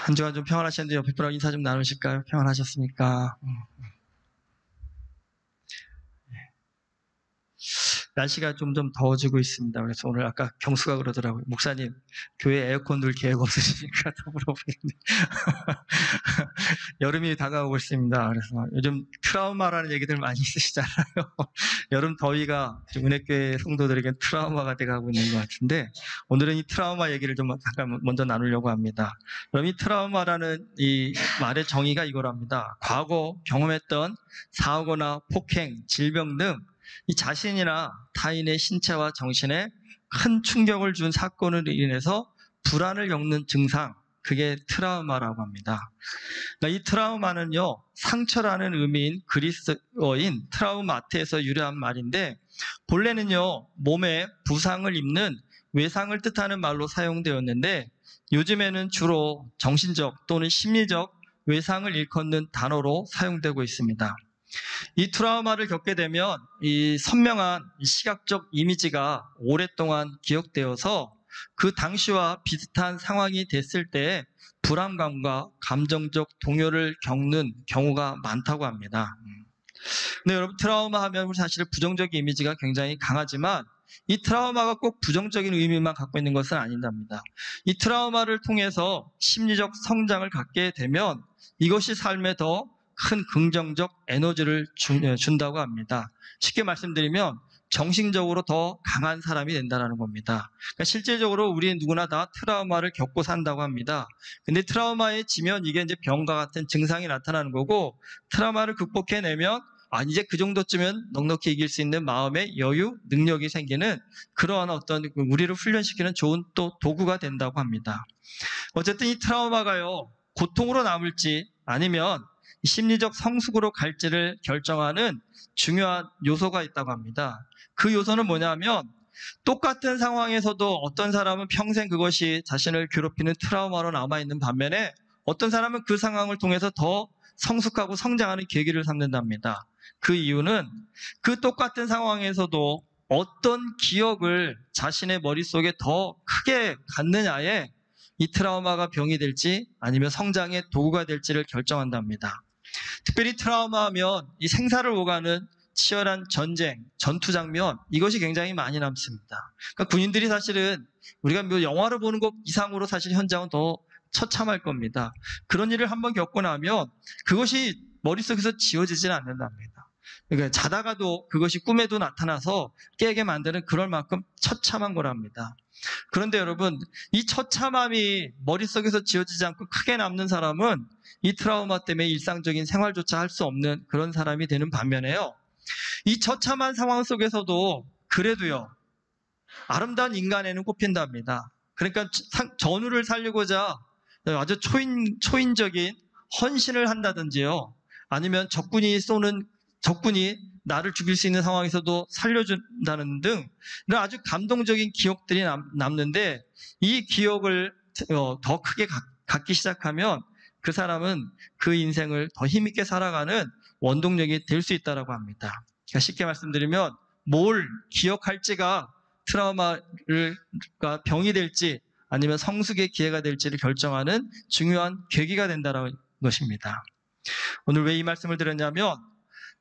한 주간 좀 평안하셨는데 옆에 분하고 인사 좀 나누실까요? 평안하셨습니까? 날씨가 좀 더워지고 있습니다. 그래서 오늘 아까 경수가 그러더라고요. 목사님, 교회 에어컨 둘 계획 없으시니까 더 물어보는데. 여름이 다가오고 있습니다. 그래서 요즘 트라우마라는 얘기들 많이 있으시잖아요. 여름 더위가 은혜교회 성도들에게 트라우마가 돼가고 있는 것 같은데, 오늘은 이 트라우마 얘기를 좀 잠깐 먼저 나누려고 합니다. 그럼 이 트라우마라는 이 말의 정의가 이거랍니다. 과거 경험했던 사고나 폭행, 질병 등 이 자신이나 타인의 신체와 정신에 큰 충격을 준 사건으로 인해서 불안을 겪는 증상, 그게 트라우마라고 합니다. 이 트라우마는요, 상처라는 의미인 그리스어인 트라우마트에서 유래한 말인데, 본래는요, 몸에 부상을 입는 외상을 뜻하는 말로 사용되었는데, 요즘에는 주로 정신적 또는 심리적 외상을 일컫는 단어로 사용되고 있습니다. 이 트라우마를 겪게 되면 이 선명한 시각적 이미지가 오랫동안 기억되어서 그 당시와 비슷한 상황이 됐을 때 불안감과 감정적 동요를 겪는 경우가 많다고 합니다. 근데 여러분, 트라우마 하면 사실 부정적인 이미지가 굉장히 강하지만 이 트라우마가 꼭 부정적인 의미만 갖고 있는 것은 아닌답니다. 이 트라우마를 통해서 심리적 성장을 갖게 되면 이것이 삶에 더 큰 긍정적 에너지를 준다고 합니다. 쉽게 말씀드리면 정신적으로 더 강한 사람이 된다는 겁니다. 그러니까 실제적으로 우리 누구나 다 트라우마를 겪고 산다고 합니다. 근데 트라우마에 지면 이게 이제 병과 같은 증상이 나타나는 거고, 트라우마를 극복해내면 이제 그 정도쯤은 넉넉히 이길 수 있는 마음의 여유, 능력이 생기는 그러한 어떤 우리를 훈련시키는 좋은 또 도구가 된다고 합니다. 어쨌든 이 트라우마가요, 고통으로 남을지 아니면 심리적 성숙으로 갈지를 결정하는 중요한 요소가 있다고 합니다. 그 요소는 뭐냐면, 똑같은 상황에서도 어떤 사람은 평생 그것이 자신을 괴롭히는 트라우마로 남아있는 반면에 어떤 사람은 그 상황을 통해서 더 성숙하고 성장하는 계기를 삼는답니다. 그 이유는 그 똑같은 상황에서도 어떤 기억을 자신의 머릿속에 더 크게 갖느냐에 이 트라우마가 병이 될지 아니면 성장의 도구가 될지를 결정한답니다. 특별히 트라우마하면 이 생사를 오가는 치열한 전쟁, 전투 장면, 이것이 굉장히 많이 남습니다. 그러니까 군인들이 사실은 우리가 영화를 보는 것 이상으로 사실 현장은 더 처참할 겁니다. 그런 일을 한번 겪고 나면 그것이 머릿속에서 지워지지는 않는답니다. 그러니까 자다가도 그것이 꿈에도 나타나서 깨게 만드는 그럴 만큼 처참한 거랍니다. 그런데 여러분, 이 처참함이 머릿속에서 지워지지 않고 크게 남는 사람은 이 트라우마 때문에 일상적인 생활조차 할 수 없는 그런 사람이 되는 반면에요, 이 처참한 상황 속에서도 그래도요, 아름다운 인간에는 꼽힌답니다. 그러니까 전우를 살리고자 아주 초인적인 헌신을 한다든지요, 아니면 적군이 나를 죽일 수 있는 상황에서도 살려준다는 등 아주 감동적인 기억들이 남는데, 이 기억을 더 크게 갖기 시작하면 그 사람은 그 인생을 더 힘있게 살아가는 원동력이 될 수 있다고 합니다. 그러니까 쉽게 말씀드리면 뭘 기억할지가 트라우마가 병이 될지 아니면 성숙의 기회가 될지를 결정하는 중요한 계기가 된다는 것입니다. 오늘 왜 이 말씀을 드렸냐면,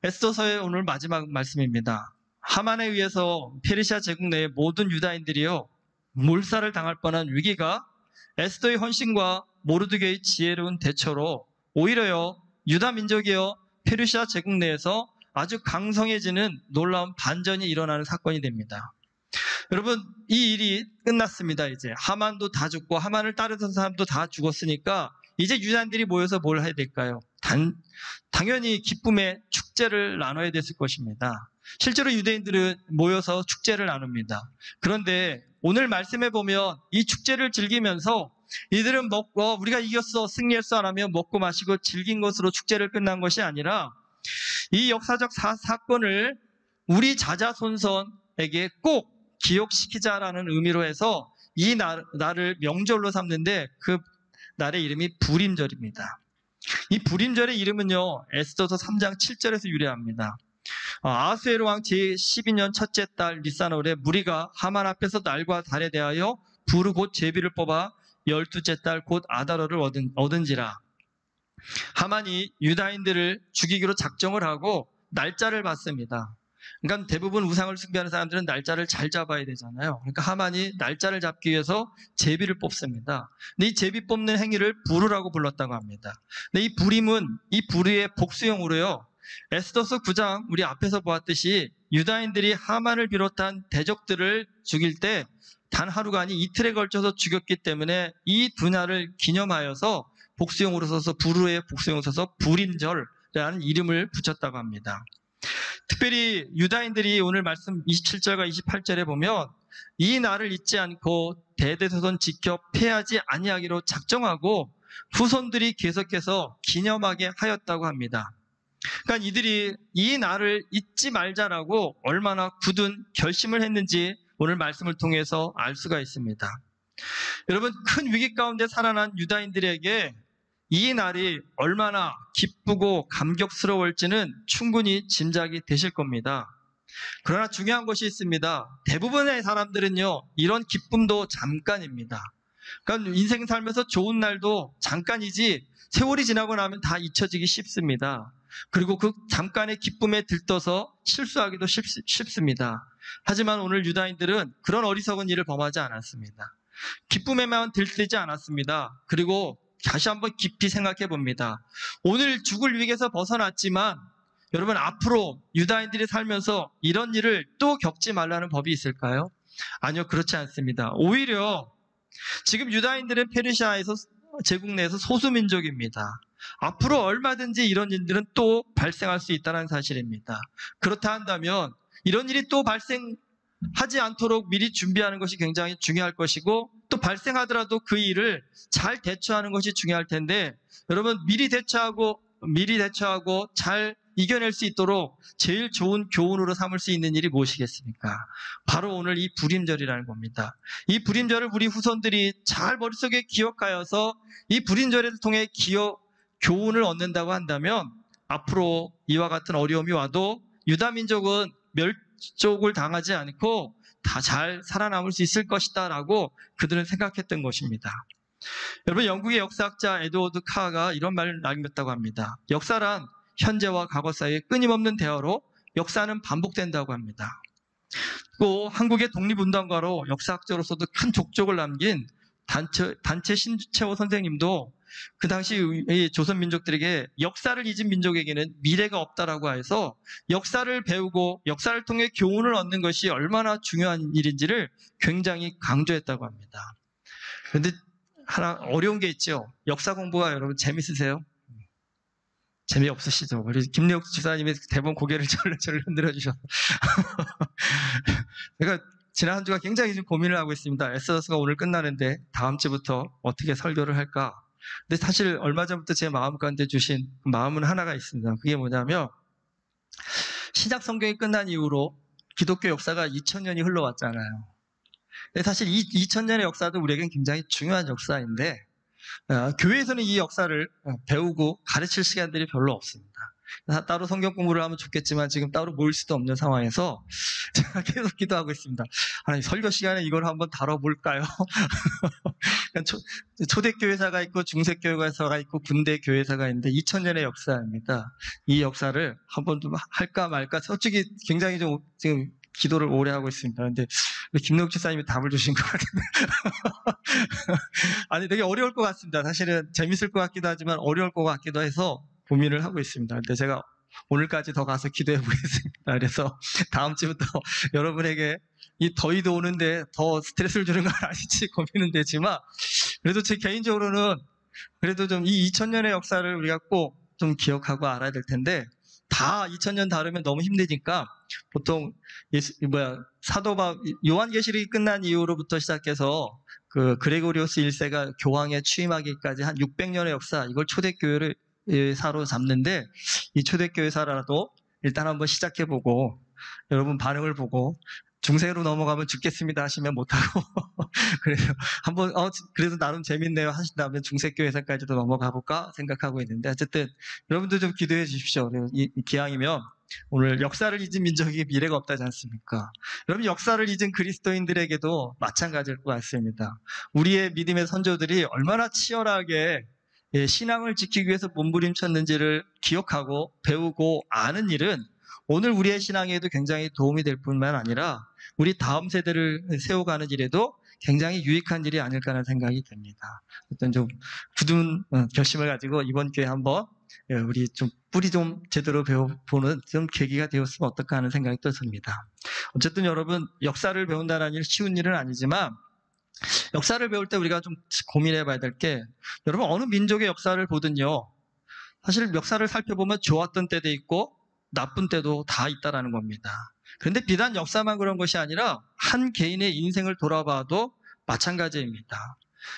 에스더서의 오늘 마지막 말씀입니다. 하만에 의해서 페르시아 제국 내의 모든 유다인들이요, 몰살을 당할 뻔한 위기가 에스더의 헌신과 모르드게의 지혜로운 대처로 오히려요, 유다 민족이요, 페르시아 제국 내에서 아주 강성해지는 놀라운 반전이 일어나는 사건이 됩니다. 여러분, 이 일이 끝났습니다. 이제 하만도 다 죽고 하만을 따르던 사람도 다 죽었으니까 이제 유다인들이 모여서 뭘 해야 될까요? 당연히 기쁨의 축제를 나눠야 됐을 것입니다. 실제로 유대인들은 모여서 축제를 나눕니다. 그런데 오늘 말씀해 보면 이 축제를 즐기면서 이들은 우리가 이겼어, 승리했어 안 하면 먹고 마시고 즐긴 것으로 축제를 끝난 것이 아니라, 이 역사적 사건을 우리 자자손손에게 꼭 기억시키자라는 의미로 해서 이 날을 명절로 삼는데, 그 날의 이름이 부림절입니다. 이 부림절의 이름은요, 에스더서 3장 7절에서 유래합니다. 아하수에로 왕 제12년 첫째 달 니산월에 무리가 하만 앞에서 날과 달에 대하여 불을 곧 제비를 뽑아 12째 달 곧 아다로를 얻은지라. 하만이 유다인들을 죽이기로 작정을 하고 날짜를 봤습니다. 그러니까 대부분 우상을 숭배하는 사람들은 날짜를 잘 잡아야 되잖아요. 그러니까 하만이 날짜를 잡기 위해서 제비를 뽑습니다. 근데 이 제비 뽑는 행위를 부르라고 불렀다고 합니다. 근데 이 부림은 이 부르의 복수형으로요. 에스더서 9장 우리 앞에서 보았듯이 유다인들이 하만을 비롯한 대적들을 죽일 때 단 하루가 아닌 이틀에 걸쳐서 죽였기 때문에 이 두 날을 기념하여서 복수형으로 써서 부르의 복수형으로 써서 부림절이라는 이름을 붙였다고 합니다. 특별히 유다인들이 오늘 말씀 27절과 28절에 보면 이 날을 잊지 않고 대대손손 지켜 패하지 아니하기로 작정하고 후손들이 계속해서 기념하게 하였다고 합니다. 그러니까 이들이 이 날을 잊지 말자라고 얼마나 굳은 결심을 했는지 오늘 말씀을 통해서 알 수가 있습니다. 여러분, 큰 위기 가운데 살아난 유다인들에게 이 날이 얼마나 기쁘고 감격스러울지는 충분히 짐작이 되실 겁니다. 그러나 중요한 것이 있습니다. 대부분의 사람들은요, 이런 기쁨도 잠깐입니다. 그러니까 인생 살면서 좋은 날도 잠깐이지 세월이 지나고 나면 다 잊혀지기 쉽습니다. 그리고 그 잠깐의 기쁨에 들떠서 실수하기도 쉽습니다. 하지만 오늘 유다인들은 그런 어리석은 일을 범하지 않았습니다. 기쁨에만 들뜨지 않았습니다. 그리고 다시 한번 깊이 생각해 봅니다. 오늘 죽을 위기에서 벗어났지만 여러분, 앞으로 유다인들이 살면서 이런 일을 또 겪지 말라는 법이 있을까요? 아니요, 그렇지 않습니다. 오히려 지금 유다인들은 페르시아에서 제국 내에서 소수민족입니다. 앞으로 얼마든지 이런 일들은 또 발생할 수 있다는 사실입니다. 그렇다 한다면 이런 일이 또 발생하지 않도록 미리 준비하는 것이 굉장히 중요할 것이고, 또 발생하더라도 그 일을 잘 대처하는 것이 중요할 텐데, 여러분, 미리 대처하고 잘 이겨낼 수 있도록 제일 좋은 교훈으로 삼을 수 있는 일이 무엇이겠습니까? 바로 오늘 이 부림절이라는 겁니다. 이 부림절을 우리 후손들이 잘 머릿속에 기억하여서 이 부림절을 통해 교훈을 얻는다고 한다면 앞으로 이와 같은 어려움이 와도 유다 민족은 멸족을 당하지 않고 다 잘 살아남을 수 있을 것이다 라고 그들은 생각했던 것입니다. 여러분, 영국의 역사학자 에드워드 카가 이런 말을 남겼다고 합니다. 역사란 현재와 과거 사이의 끊임없는 대화로 역사는 반복된다고 합니다. 또 한국의 독립운동가로 역사학자로서도 큰 족적을 남긴 단체 신주채호 선생님도 그 당시 조선 민족들에게 역사를 잊은 민족에게는 미래가 없다라고 해서 역사를 배우고 역사를 통해 교훈을 얻는 것이 얼마나 중요한 일인지를 굉장히 강조했다고 합니다. 그런데 하나 어려운 게 있죠. 역사 공부가 여러분 재밌으세요? 재미없으시죠? 우리 김래욱 지사님이 대본 고개를 절레절레 흔들어 주셔서 제가 지난 한 주가 굉장히 좀 고민을 하고 있습니다. 에스더서가 오늘 끝나는데 다음 주부터 어떻게 설교를 할까? 근데 사실 얼마 전부터 제 마음 가운데 주신 마음은 하나가 있습니다. 그게 뭐냐면, 신약 성경이 끝난 이후로 기독교 역사가 2000년이 흘러왔잖아요. 근데 사실 이 2000년의 역사도 우리에겐 굉장히 중요한 역사인데 교회에서는 이 역사를 배우고 가르칠 시간들이 별로 없습니다. 따로 성경 공부를 하면 좋겠지만 지금 따로 모일 수도 없는 상황에서 제가 계속 기도하고 있습니다. 하나님, 설교 시간에 이걸 한번 다뤄볼까요? 초대교회사가 있고 중세교회사가 있고 군대교회사가 있는데 2000년의 역사입니다. 이 역사를 한번 좀 할까 말까 솔직히 굉장히 좀 지금 기도를 오래 하고 있습니다. 그런데 김래욱 집사님이 답을 주신 것 같아요. 아니, 되게 어려울 것 같습니다. 사실은 재밌을 것 같기도 하지만 어려울 것 같기도 해서 고민을 하고 있습니다. 근데 제가 오늘까지 더 가서 기도해 보겠습니다. 그래서 다음 주부터 여러분에게 이 더위도 오는데 더 스트레스를 주는 건 아닌지 고민은 되지만, 그래도 제 개인적으로는 그래도 좀 이 2000년의 역사를 우리가 꼭 좀 기억하고 알아야 될 텐데, 다 2000년 다루면 너무 힘드니까 보통 요한계시록이 끝난 이후로부터 시작해서 그 그레고리오스 1세가 교황에 취임하기까지 한 600년의 역사, 이걸 초대교회를 사로 잡는데, 이 초대교회사라도 일단 한번 시작해보고 여러분 반응을 보고 중세로 넘어가면 죽겠습니다 하시면 못하고 그래서 한번 그래도 나름 재밌네요 하신다면 중세교회사까지도 넘어가 볼까 생각하고 있는데, 어쨌든 여러분들 좀 기도해 주십시오. 기왕이면 오늘 역사를 잊은 민족에게 미래가 없다지 않습니까? 여러분, 역사를 잊은 그리스도인들에게도 마찬가지일 것 같습니다. 우리의 믿음의 선조들이 얼마나 치열하게 신앙을 지키기 위해서 몸부림쳤는지를 기억하고 배우고 아는 일은 오늘 우리의 신앙에도 굉장히 도움이 될 뿐만 아니라 우리 다음 세대를 세워가는 일에도 굉장히 유익한 일이 아닐까 하는 생각이 듭니다. 어떤 좀 굳은 결심을 가지고 이번 기회에 한번 우리 좀 뿌리 좀 제대로 배워보는 좀 계기가 되었으면 어떨까 하는 생각이 또 듭니다. 어쨌든 여러분, 역사를 배운다는 일 쉬운 일은 아니지만 역사를 배울 때 우리가 좀 고민해 봐야 될 게, 여러분 어느 민족의 역사를 보든요, 사실 역사를 살펴보면 좋았던 때도 있고 나쁜 때도 다 있다라는 겁니다. 그런데 비단 역사만 그런 것이 아니라 한 개인의 인생을 돌아봐도 마찬가지입니다.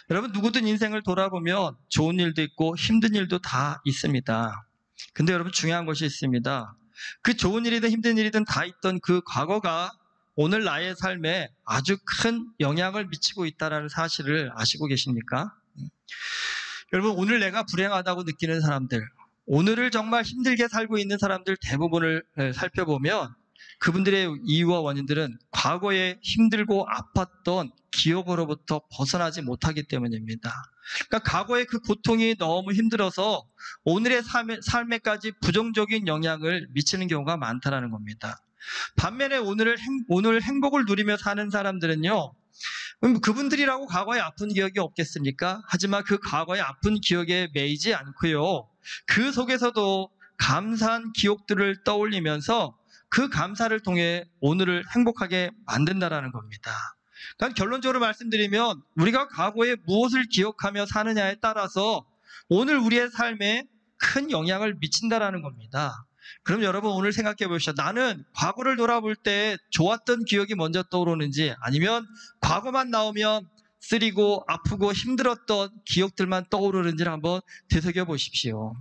여러분, 누구든 인생을 돌아보면 좋은 일도 있고 힘든 일도 다 있습니다. 근데 여러분, 중요한 것이 있습니다. 그 좋은 일이든 힘든 일이든 다 있던 그 과거가 오늘 나의 삶에 아주 큰 영향을 미치고 있다는 사실을 아시고 계십니까? 여러분, 오늘 내가 불행하다고 느끼는 사람들, 오늘을 정말 힘들게 살고 있는 사람들 대부분을 살펴보면 그분들의 이유와 원인들은 과거에 힘들고 아팠던 기억으로부터 벗어나지 못하기 때문입니다. 그러니까 과거의 그 고통이 너무 힘들어서 오늘의 삶에까지 부정적인 영향을 미치는 경우가 많다는 겁니다. 반면에 오늘 행복을 누리며 사는 사람들은요, 그분들이라고 과거에 아픈 기억이 없겠습니까? 하지만 그 과거의 아픈 기억에 매이지 않고요, 그 속에서도 감사한 기억들을 떠올리면서 그 감사를 통해 오늘을 행복하게 만든다라는 겁니다. 그러니까 결론적으로 말씀드리면 우리가 과거에 무엇을 기억하며 사느냐에 따라서 오늘 우리의 삶에 큰 영향을 미친다라는 겁니다. 그럼 여러분, 오늘 생각해 보시죠. 나는 과거를 돌아볼 때 좋았던 기억이 먼저 떠오르는지, 아니면 과거만 나오면 쓰리고 아프고 힘들었던 기억들만 떠오르는지를 한번 되새겨 보십시오.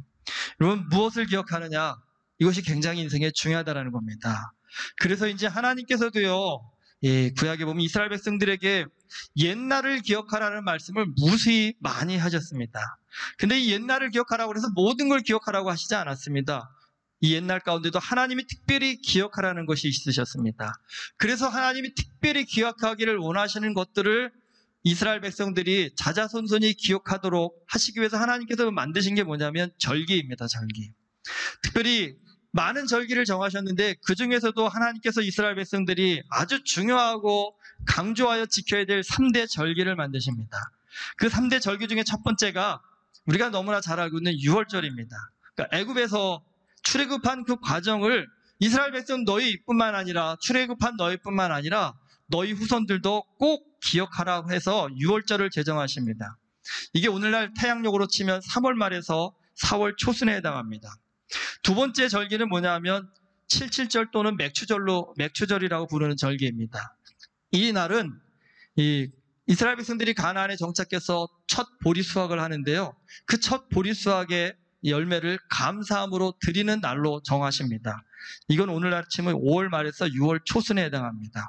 여러분, 무엇을 기억하느냐, 이것이 굉장히 인생에 중요하다는 겁니다. 그래서 이제 하나님께서도요, 구약에 보면 이스라엘 백성들에게 옛날을 기억하라는 말씀을 무수히 많이 하셨습니다. 근데 이 옛날을 기억하라고 해서 모든 걸 기억하라고 하시지 않았습니다. 이 옛날 가운데도 하나님이 특별히 기억하라는 것이 있으셨습니다. 그래서 하나님이 특별히 기억하기를 원하시는 것들을 이스라엘 백성들이 자자손손이 기억하도록 하시기 위해서 하나님께서 만드신 게 뭐냐면 절기입니다. 절기. 특별히 많은 절기를 정하셨는데 그 중에서도 하나님께서 이스라엘 백성들이 아주 중요하고 강조하여 지켜야 될 3대 절기를 만드십니다. 그 3대 절기 중에 첫 번째가 우리가 너무나 잘 알고 있는 유월절입니다. 그러니까 애굽에서 출애굽한 그 과정을 이스라엘 백성 너희뿐만 아니라, 출애굽한 너희뿐만 아니라 너희 후손들도 꼭 기억하라고 해서 유월절을 제정하십니다. 이게 오늘날 태양력으로 치면 3월 말에서 4월 초순에 해당합니다. 두 번째 절기는 뭐냐면 77절 또는 맥추절이라고 부르는 절기입니다. 이 날은 이스라엘 백성들이 가나안에 정착해서 첫 보리 수확을 하는데요, 그 첫 보리 수확의 열매를 감사함으로 드리는 날로 정하십니다. 이건 오늘날 치면 5월 말에서 6월 초순에 해당합니다.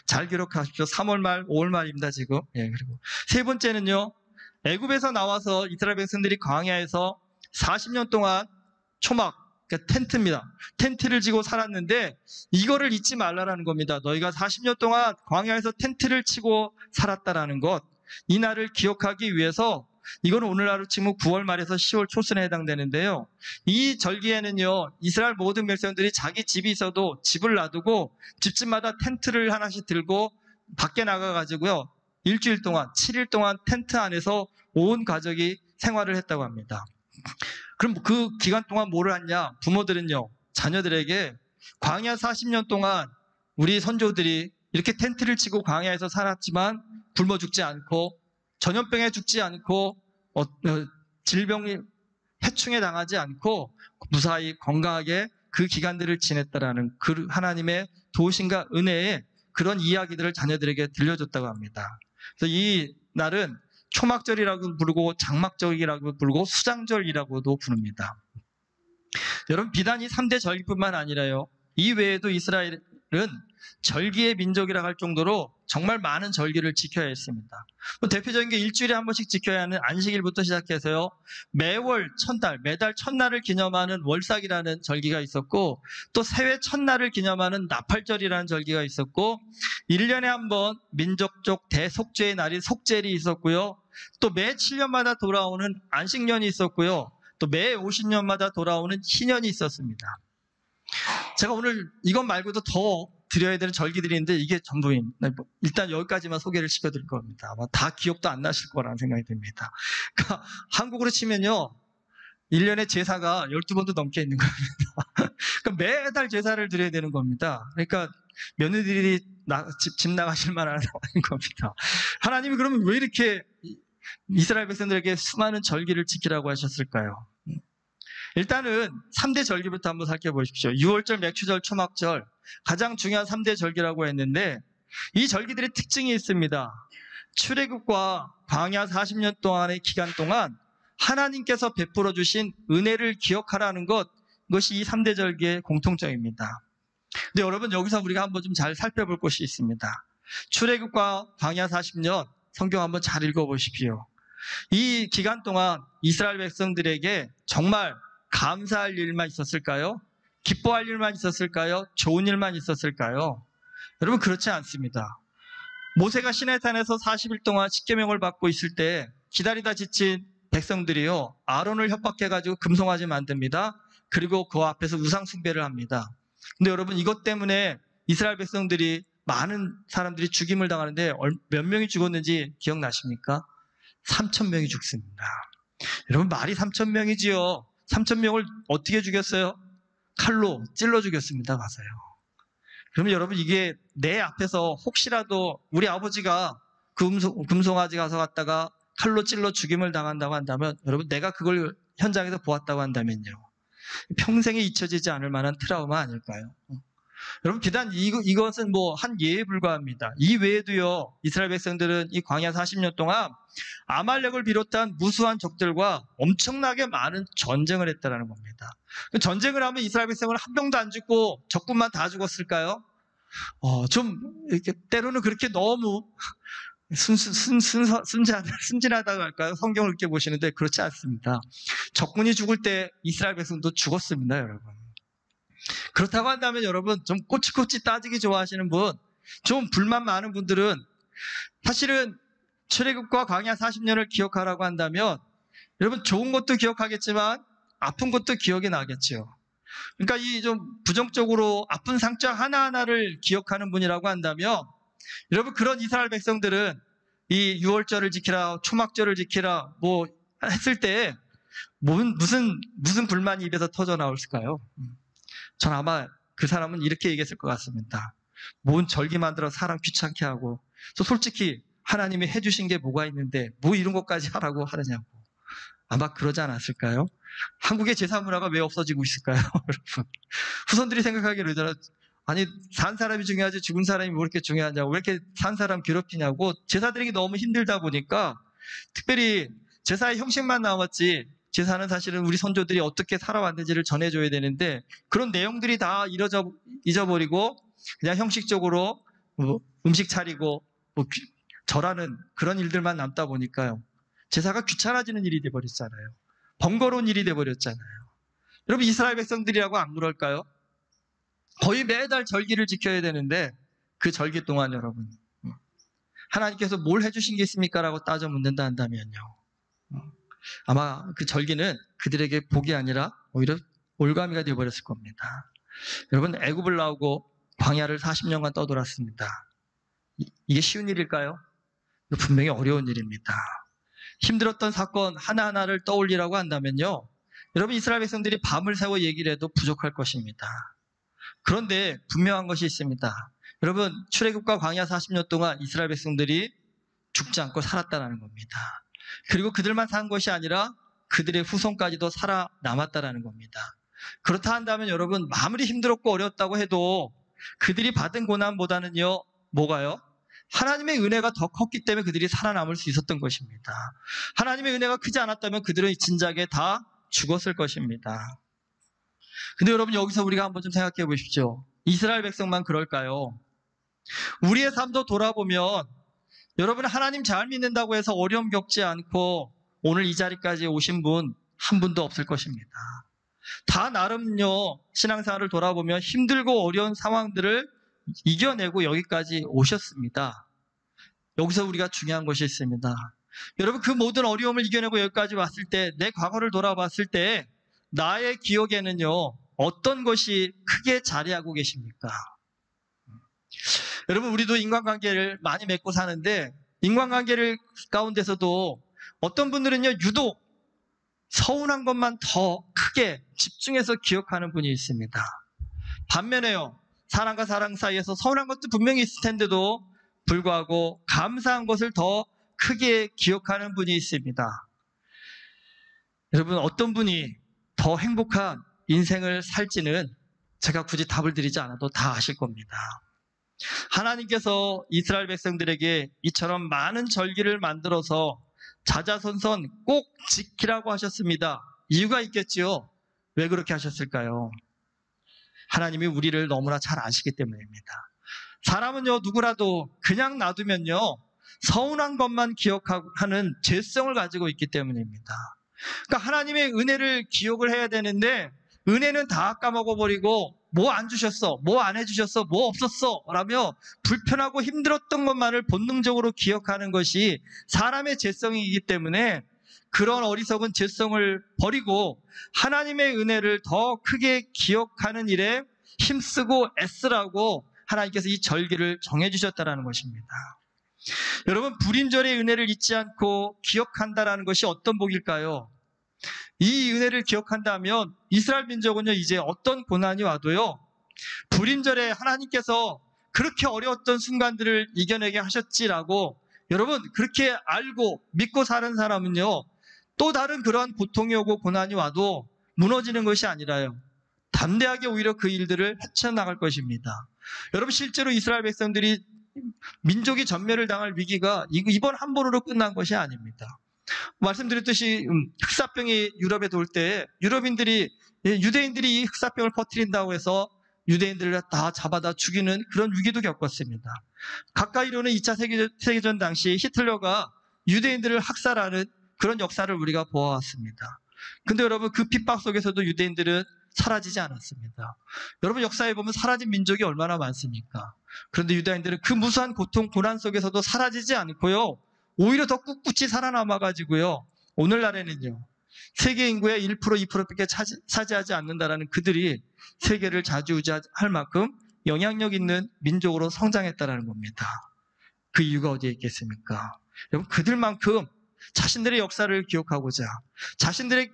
잘 기록하십시오. 3월 말, 5월 말입니다, 지금. 그리고 세 번째는요, 애굽에서 나와서 이스라엘 백성들이 광야에서 40년 동안 초막, 그러니까 텐트입니다. 텐트를 지고 살았는데 이거를 잊지 말라라는 겁니다. 너희가 40년 동안 광야에서 텐트를 치고 살았다라는 것, 이 날을 기억하기 위해서, 이거는 오늘날로 치면 9월 말에서 10월 초순에 해당되는데요, 이 절기에는요, 이스라엘 모든 백성들이 자기 집이 있어도 집을 놔두고 집집마다 텐트를 하나씩 들고 밖에 나가가지고요, 일주일 동안, 7일 동안 텐트 안에서 온 가족이 생활을 했다고 합니다. 그럼 그 기간 동안 뭐를 했냐? 부모들은요, 자녀들에게 광야 40년 동안 우리 선조들이 이렇게 텐트를 치고 광야에서 살았지만 굶어 죽지 않고 전염병에 죽지 않고 질병이 해충에 당하지 않고 무사히 건강하게 그 기간들을 지냈다라는 그 하나님의 도우심과 은혜의 그런 이야기들을 자녀들에게 들려줬다고 합니다. 그래서 이 날은 초막절이라고 부르고 장막절이라고 부르고 수장절이라고도 부릅니다. 여러분, 비단 이 3대 절기뿐만 아니라요, 이 외에도 이스라엘 절기의 민족이라 할 정도로 정말 많은 절기를 지켜야 했습니다. 대표적인 게 일주일에 한 번씩 지켜야 하는 안식일부터 시작해서요. 매월 첫날, 매달 첫날을 기념하는 월삭이라는 절기가 있었고, 또 새해 첫날을 기념하는 나팔절이라는 절기가 있었고, 1년에 한 번 민족적 대속죄의 날인 속죄일이 있었고요. 또 매 7년마다 돌아오는 안식년이 있었고요. 또 매 50년마다 돌아오는 희년이 있었습니다. 제가 오늘 이것 말고도 더 드려야 되는 절기들이 있는데 이게 전부인, 일단 여기까지만 소개를 시켜드릴 겁니다. 아마 다 기억도 안 나실 거라는 생각이 듭니다. 그러니까 한국으로 치면요, 1년에 제사가 12번도 넘게 있는 겁니다. 그러니까 매달 제사를 드려야 되는 겁니다. 그러니까 며느리들이 집 나가실 만한 상황인 겁니다. 하나님이 그러면 왜 이렇게 이스라엘 백성들에게 수많은 절기를 지키라고 하셨을까요? 일단은 3대 절기부터 한번 살펴보십시오. 유월절, 맥추절, 초막절, 가장 중요한 3대 절기라고 했는데 이 절기들의 특징이 있습니다. 출애굽과 광야 40년 동안의 기간 동안 하나님께서 베풀어 주신 은혜를 기억하라는 그것이 이 3대 절기의 공통점입니다. 근데 여러분, 여기서 우리가 한번 좀 잘 살펴볼 것이 있습니다. 출애굽과 광야 40년 성경 한번 잘 읽어보십시오. 이 기간 동안 이스라엘 백성들에게 정말 감사할 일만 있었을까요? 기뻐할 일만 있었을까요? 좋은 일만 있었을까요? 여러분, 그렇지 않습니다. 모세가 시내산에서 40일 동안 십계명을 받고 있을 때 기다리다 지친 백성들이요, 아론을 협박해가지고 금송아지 만듭니다. 그리고 그 앞에서 우상 숭배를 합니다. 근데 여러분, 이것 때문에 이스라엘 백성들이, 많은 사람들이 죽임을 당하는데 몇 명이 죽었는지 기억나십니까? 3,000명이 죽습니다. 여러분, 말이 3,000명이지요. 3,000명을 어떻게 죽였어요? 칼로 찔러 죽였습니다. 맞아요. 그러면 여러분, 이게 내 앞에서 혹시라도 우리 아버지가 금송아지 가서 갔다가 칼로 찔러 죽임을 당한다고 한다면, 여러분, 내가 그걸 현장에서 보았다고 한다면요, 평생에 잊혀지지 않을 만한 트라우마 아닐까요? 여러분, 비단 이것은 한 예에 불과합니다. 이 외에도요, 이스라엘 백성들은 이 광야 40년 동안 아말렉을 비롯한 무수한 적들과 엄청나게 많은 전쟁을 했다는 겁니다. 전쟁을 하면 이스라엘 백성은 한 명도 안 죽고 적군만 다 죽었을까요? 이렇게 때로는 그렇게 너무 순진하다고 할까요? 성경을 이렇게 보시는데 그렇지 않습니다. 적군이 죽을 때 이스라엘 백성도 죽었습니다, 여러분. 그렇다고 한다면 여러분, 좀 꼬치꼬치 따지기 좋아하시는 분, 좀 불만 많은 분들은 사실은 출애굽과 광야 40년을 기억하라고 한다면 여러분, 좋은 것도 기억하겠지만 아픈 것도 기억이 나겠죠. 그러니까 이 좀 부정적으로 아픈 상처 하나하나를 기억하는 분이라고 한다면, 여러분, 그런 이스라엘 백성들은 이 유월절을 지키라, 초막절을 지키라 했을 때 무슨 불만이 입에서 터져 나올까요? 전 아마 그 사람은 이렇게 얘기했을 것 같습니다. 뭔 절기 만들어 사람 귀찮게 하고, 또 솔직히 하나님이 해주신 게 뭐가 있는데 이런 것까지 하라고 하느냐고. 아마 그러지 않았을까요? 한국의 제사 문화가 왜 없어지고 있을까요? 여러분, 후손들이 생각하기에 그러잖아요. 아니, 산 사람이 중요하지 죽은 사람이 뭐 이렇게 중요하냐고, 왜 이렇게 산 사람 괴롭히냐고. 제사 드리기 너무 힘들다 보니까 특별히 제사의 형식만 남았지, 제사는 사실은 우리 선조들이 어떻게 살아왔는지를 전해줘야 되는데 그런 내용들이 다 잊어버리고 그냥 형식적으로 음식 차리고 절하는 그런 일들만 남다 보니까요, 제사가 귀찮아지는 일이 돼버렸잖아요. 번거로운 일이 돼버렸잖아요. 여러분, 이스라엘 백성들이라고 안 그럴까요? 거의 매달 절기를 지켜야 되는데 그 절기 동안 여러분, 하나님께서 뭘 해주신 게 있습니까? 라고 따져 묻는다 한다면요, 아마 그 절기는 그들에게 복이 아니라 오히려 올가미가 되어버렸을 겁니다. 여러분, 애굽을 나오고 광야를 40년간 떠돌았습니다. 이게 쉬운 일일까요? 분명히 어려운 일입니다. 힘들었던 사건 하나하나를 떠올리라고 한다면요, 여러분, 이스라엘 백성들이 밤을 새워 얘기를 해도 부족할 것입니다. 그런데 분명한 것이 있습니다. 여러분, 출애굽과 광야 40년 동안 이스라엘 백성들이 죽지 않고 살았다는 겁니다. 그리고 그들만 산 것이 아니라 그들의 후손까지도 살아남았다는 겁니다. 그렇다 한다면 여러분, 아무리 힘들었고 어려웠다고 해도 그들이 받은 고난보다는요, 뭐가요? 하나님의 은혜가 더 컸기 때문에 그들이 살아남을 수 있었던 것입니다. 하나님의 은혜가 크지 않았다면 그들은 진작에 다 죽었을 것입니다. 근데 여러분, 여기서 우리가 한번 좀 생각해 보십시오. 이스라엘 백성만 그럴까요? 우리의 삶도 돌아보면 여러분 하나님 잘 믿는다고 해서 어려움 겪지 않고 오늘 이 자리까지 오신 분 한 분도 없을 것입니다. 다 나름요 신앙생활을 돌아보면 힘들고 어려운 상황들을 이겨내고 여기까지 오셨습니다. 여기서 우리가 중요한 것이 있습니다. 여러분 그 모든 어려움을 이겨내고 여기까지 왔을 때 내 과거를 돌아봤을 때 나의 기억에는요 어떤 것이 크게 자리하고 계십니까? 여러분 우리도 인간관계를 많이 맺고 사는데 인간관계를 가운데서도 어떤 분들은요 유독 서운한 것만 더 크게 집중해서 기억하는 분이 있습니다. 반면에요 사람과 사람 사이에서 서운한 것도 분명히 있을 텐데도 불구하고 감사한 것을 더 크게 기억하는 분이 있습니다. 여러분 어떤 분이 더 행복한 인생을 살지는 제가 굳이 답을 드리지 않아도 다 아실 겁니다. 하나님께서 이스라엘 백성들에게 이처럼 많은 절기를 만들어서 자자손손 꼭 지키라고 하셨습니다. 이유가 있겠지요. 왜 그렇게 하셨을까요? 하나님이 우리를 너무나 잘 아시기 때문입니다. 사람은요 누구라도 그냥 놔두면요 서운한 것만 기억하는 죄성을 가지고 있기 때문입니다. 그러니까 하나님의 은혜를 기억을 해야 되는데 은혜는 다 까먹어버리고 뭐 안 주셨어, 뭐 안 해주셨어, 뭐 없었어 라며 불편하고 힘들었던 것만을 본능적으로 기억하는 것이 사람의 죄성이기 때문에 그런 어리석은 죄성을 버리고 하나님의 은혜를 더 크게 기억하는 일에 힘쓰고 애쓰라고 하나님께서 이 절기를 정해주셨다는 것입니다. 여러분 불임절의 은혜를 잊지 않고 기억한다는 것이 어떤 복일까요? 이 은혜를 기억한다면 이스라엘 민족은요 이제 어떤 고난이 와도요 불임절에 하나님께서 그렇게 어려웠던 순간들을 이겨내게 하셨지라고 여러분 그렇게 알고 믿고 사는 사람은요 또 다른 그러한 고통이 오고 고난이 와도 무너지는 것이 아니라요 담대하게 오히려 그 일들을 헤쳐나갈 것입니다. 여러분 실제로 이스라엘 백성들이 민족이 전멸을 당할 위기가 이번 한 번으로 끝난 것이 아닙니다. 말씀드렸듯이 흑사병이 유럽에 돌 때 유대인들이 이 흑사병을 퍼뜨린다고 해서 유대인들을 다 잡아다 죽이는 그런 위기도 겪었습니다. 가까이로는 2차 세계전 당시 히틀러가 유대인들을 학살하는 그런 역사를 우리가 보아왔습니다. 근데 여러분 그 핍박 속에서도 유대인들은 사라지지 않았습니다. 여러분 역사에 보면 사라진 민족이 얼마나 많습니까? 그런데 유대인들은 그 무수한 고통, 고난 속에서도 사라지지 않고요. 오히려 더 꿋꿋이 살아남아가지고요. 오늘날에는요. 세계 인구의 1%, 2%밖에 차지하지 않는다라는 그들이 세계를 좌지우지할 만큼 영향력 있는 민족으로 성장했다는 겁니다. 그 이유가 어디에 있겠습니까? 여러분 그들만큼 자신들의 역사를 기억하고자 자신들의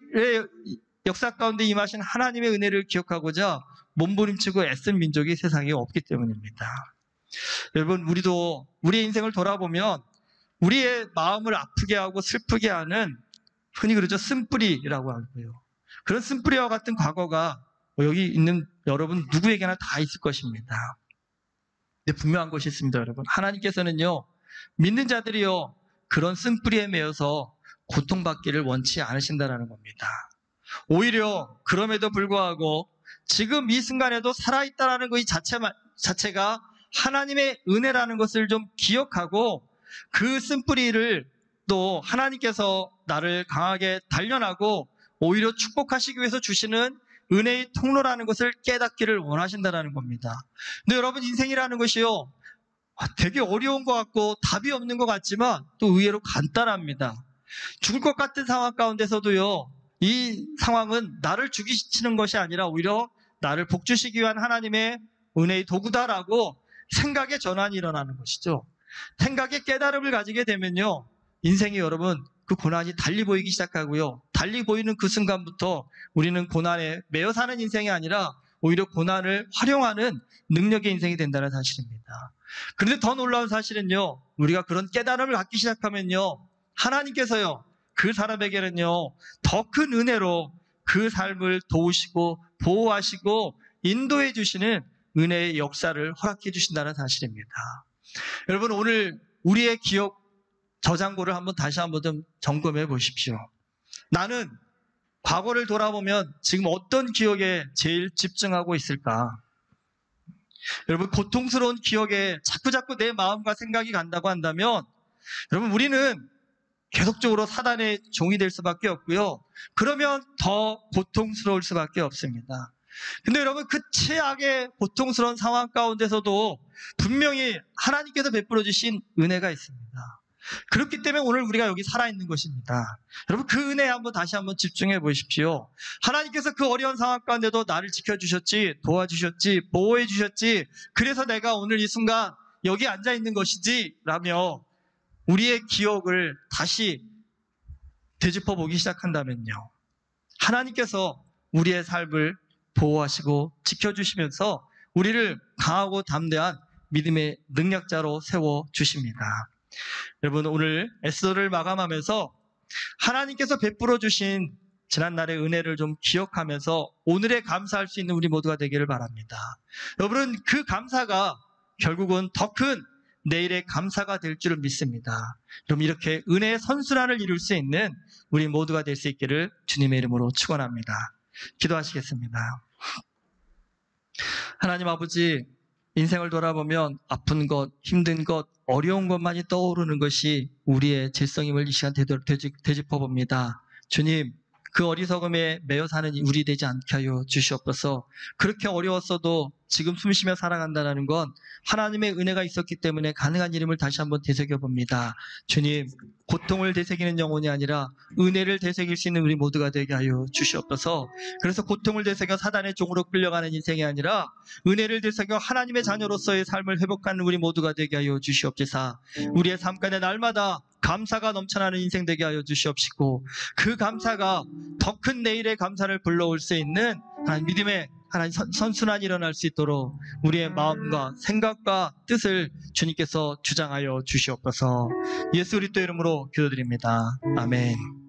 역사 가운데 임하신 하나님의 은혜를 기억하고자 몸부림치고 애쓴 민족이 세상에 없기 때문입니다. 여러분 우리도 우리의 인생을 돌아보면 우리의 마음을 아프게 하고 슬프게 하는 흔히 그러죠 쓴뿌리라고 하고요. 그런 쓴뿌리와 같은 과거가 여기 있는 여러분 누구에게나 다 있을 것입니다. 근데 분명한 것이 있습니다. 여러분 하나님께서는요 믿는 자들이요 그런 쓴뿌리에 매여서 고통받기를 원치 않으신다는 겁니다. 오히려 그럼에도 불구하고 지금 이 순간에도 살아있다는 것 자체가 하나님의 은혜라는 것을 좀 기억하고 그 쓴뿌리를 또 하나님께서 나를 강하게 단련하고 오히려 축복하시기 위해서 주시는 은혜의 통로라는 것을 깨닫기를 원하신다는 겁니다. 근데 여러분 인생이라는 것이요 되게 어려운 것 같고 답이 없는 것 같지만 또 의외로 간단합니다. 죽을 것 같은 상황 가운데서도요 이 상황은 나를 죽이시는 것이 아니라 오히려 나를 복주시기 위한 하나님의 은혜의 도구다라고 생각의 전환이 일어나는 것이죠. 생각의 깨달음을 가지게 되면요 인생이 여러분 그 고난이 달리 보이기 시작하고요 달리 보이는 그 순간부터 우리는 고난에 매여 사는 인생이 아니라 오히려 고난을 활용하는 능력의 인생이 된다는 사실입니다. 그런데 더 놀라운 사실은요 우리가 그런 깨달음을 갖기 시작하면요 하나님께서요 그 사람에게는요 더 큰 은혜로 그 삶을 도우시고 보호하시고 인도해 주시는 은혜의 역사를 허락해 주신다는 사실입니다. 여러분 오늘 우리의 기억 저장고를 다시 한번 좀 점검해 보십시오. 나는 과거를 돌아보면 지금 어떤 기억에 제일 집중하고 있을까? 여러분, 고통스러운 기억에 자꾸자꾸 내 마음과 생각이 간다고 한다면 여러분, 우리는 계속적으로 사단의 종이 될 수밖에 없고요. 그러면 더 고통스러울 수밖에 없습니다. 근데 여러분, 그 최악의 고통스러운 상황 가운데서도 분명히 하나님께서 베풀어 주신 은혜가 있습니다. 그렇기 때문에 오늘 우리가 여기 살아있는 것입니다. 여러분, 그 은혜에 다시 한번 집중해 보십시오. 하나님께서 그 어려운 상황 가운데도 나를 지켜주셨지, 도와주셨지, 보호해 주셨지, 그래서 내가 오늘 이 순간 여기 앉아 있는 것이지 라며 우리의 기억을 다시 되짚어 보기 시작한다면요, 하나님께서 우리의 삶을 보호하시고 지켜주시면서 우리를 강하고 담대한 믿음의 능력자로 세워주십니다. 여러분, 오늘 에스더를 마감하면서 하나님께서 베풀어 주신 지난날의 은혜를 좀 기억하면서 오늘에 감사할 수 있는 우리 모두가 되기를 바랍니다. 여러분, 그 감사가 결국은 더 큰 내일의 감사가 될 줄을 믿습니다. 그럼 이렇게 은혜의 선순환을 이룰 수 있는 우리 모두가 될 수 있기를 주님의 이름으로 축원합니다. 기도하시겠습니다. 하나님 아버지, 인생을 돌아보면 아픈 것, 힘든 것, 어려운 것만이 떠오르는 것이 우리의 질성임을 이 시간 되도록 되짚어 봅니다. 주님, 그 어리석음에 매여 사는 우리 되지 않게 하여 주시옵소서. 그렇게 어려웠어도 지금 숨쉬며 살아간다는 건 하나님의 은혜가 있었기 때문에 가능한 일임을 다시 한번 되새겨 봅니다. 주님, 고통을 되새기는 영혼이 아니라 은혜를 되새길 수 있는 우리 모두가 되게 하여 주시옵소서. 그래서 고통을 되새겨 사단의 종으로 끌려가는 인생이 아니라 은혜를 되새겨 하나님의 자녀로서의 삶을 회복하는 우리 모두가 되게 하여 주시옵소서. 우리의 삶 가운데 날마다 감사가 넘쳐나는 인생 되게 하여 주시옵시고, 그 감사가 더 큰 내일의 감사를 불러올 수 있는 하나님 믿음의 하나님 선순환이 일어날 수 있도록 우리의 마음과 생각과 뜻을 주님께서 주장하여 주시옵소서. 예수 그리스도 이름으로 기도드립니다. 아멘.